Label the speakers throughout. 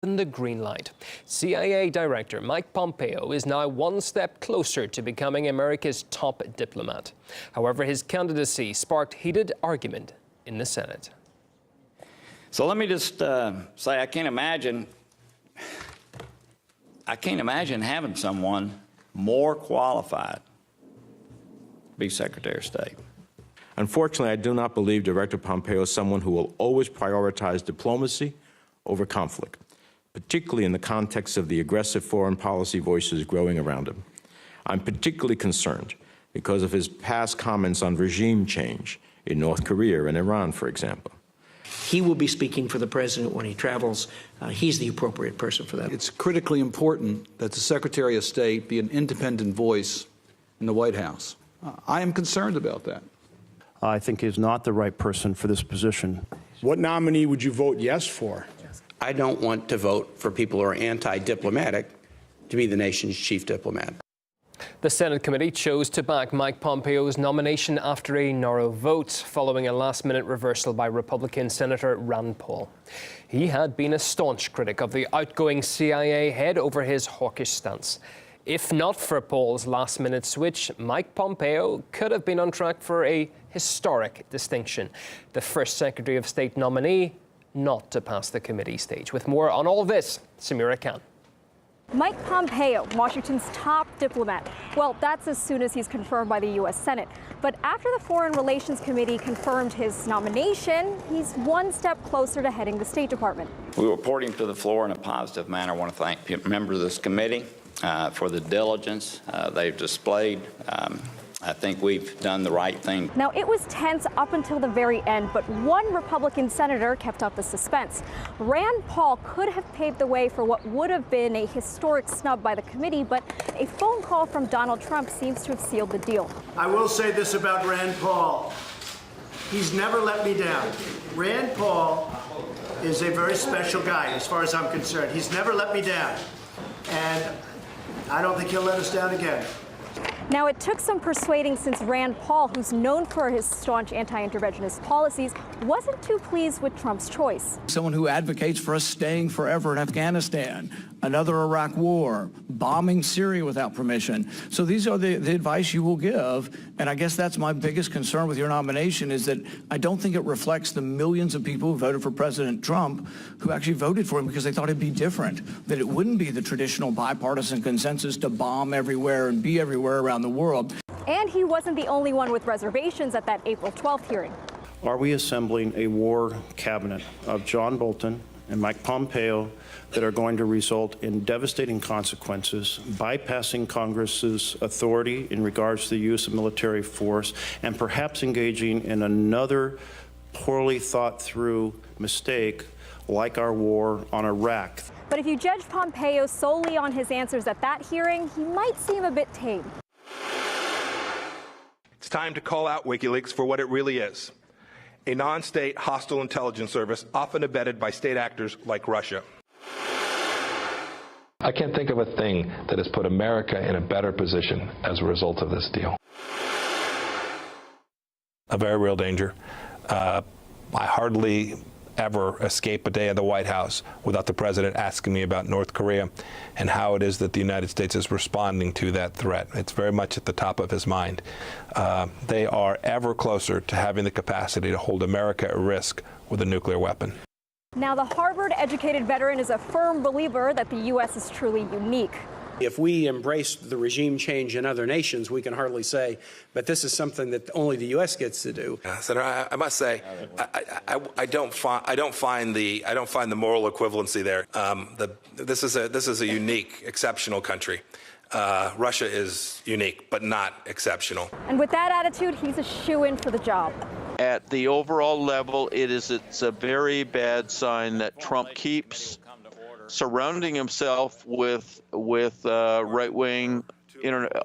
Speaker 1: the green light. CIA Director Mike Pompeo is now one step closer to becoming America's top diplomat. However, his candidacy sparked heated argument in the Senate.
Speaker 2: So let me just say I can't imagine having someone more qualified to be Secretary of State.
Speaker 3: Unfortunately, I do not believe Director Pompeo is someone who will always prioritize diplomacy over conflict, particularly in the context of the aggressive foreign policy voices growing around him. I'm particularly concerned because of his past comments on regime change in North Korea and Iran, for example.
Speaker 4: He will be speaking for the president when he travels. He's the appropriate person for that.
Speaker 5: It's critically important that the Secretary of State be an independent voice in the White House. I am concerned about that.
Speaker 6: I think he's not the right person for this position.
Speaker 7: What nominee would you vote yes for?
Speaker 8: I don't want to vote for people who are anti-diplomatic to be the nation's chief diplomat.
Speaker 1: The Senate committee chose to back Mike Pompeo's nomination after a narrow vote following a last-minute reversal by Republican Senator Rand Paul. He had been a staunch critic of the outgoing CIA head over his hawkish stance. If not for Paul's last-minute switch, Mike Pompeo could have been on track for a historic distinction, the first Secretary of State nominee not to pass the committee stage. With more on all this, Samira Khan.
Speaker 9: Mike Pompeo, Washington's top diplomat. Well, that's as soon as he's confirmed by the U.S. Senate. But after the Foreign Relations Committee confirmed his nomination, he's one step closer to heading the State Department.
Speaker 2: We will report him to the floor in a positive manner. I want to thank members of this committee for the diligence they've displayed. I think we've done the right thing.
Speaker 9: Now, it was tense up until the very end, but one Republican senator kept up the suspense. Rand Paul could have paved the way for what would have been a historic snub by the committee, but a phone call from Donald Trump seems to have sealed the deal.
Speaker 10: I will say this about Rand Paul. He's never let me down. Rand Paul is a very special guy as far as I'm concerned. He's never let me down, and I don't think he'll let us down again.
Speaker 9: Now, it took some persuading since Rand Paul, who's known for his staunch anti-interventionist policies, wasn't too pleased with Trump's choice.
Speaker 11: Someone who advocates for us staying forever in Afghanistan, another Iraq war, bombing Syria without permission. So these are the advice you will give. And I guess that's my biggest concern with your nomination, is that I don't think it reflects the millions of people who voted for President Trump who actually voted for him because they thought it'd be different, that it wouldn't be the traditional bipartisan consensus to bomb everywhere and be everywhere around the world.
Speaker 9: And he wasn't the only one with reservations at that April 12th hearing.
Speaker 6: Are we assembling a war cabinet of John Bolton and Mike Pompeo that are going to result in devastating consequences, bypassing Congress's authority in regards to the use of military force, and perhaps engaging in another poorly thought through mistake like our war on Iraq?
Speaker 9: But if you judge Pompeo solely on his answers at that hearing, he might seem a bit tame.
Speaker 12: It's time to call out WikiLeaks for what it really is: a non-state hostile intelligence service often abetted by state actors like Russia.
Speaker 13: I can't think of a thing that has put America in a better position as a result of this deal.
Speaker 12: A very real danger. I hardly ever escape a day at the White House without the president asking me about North Korea and how it is that the United States is responding to that threat. It's very much at the top of his mind. They are ever closer to having the capacity to hold America at risk with a nuclear weapon.
Speaker 9: Now, the Harvard-educated veteran is a firm believer that the U.S. is truly unique.
Speaker 8: If we embrace the regime change in other nations, we can hardly say, but this is something that only the U.S. gets to do.
Speaker 12: Senator, I must say, I don't find the moral equivalency there. This is a unique, exceptional country. Russia is unique, but not exceptional.
Speaker 9: And with that attitude, he's a shoo-in for the job.
Speaker 14: At the overall level, it's a very bad sign that Trump keeps surrounding himself with right-wing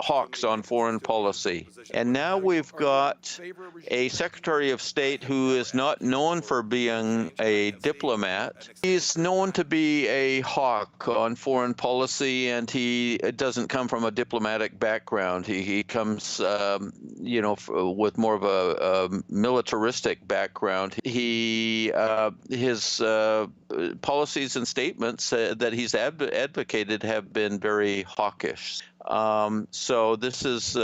Speaker 14: hawks on foreign policy. And now we've got a Secretary of State who is not known for being a diplomat. He's known to be a hawk on foreign policy, and he doesn't come from a diplomatic background. He comes, with more of a militaristic background. His policies and statements that he's advocated have been very hawkish. So this is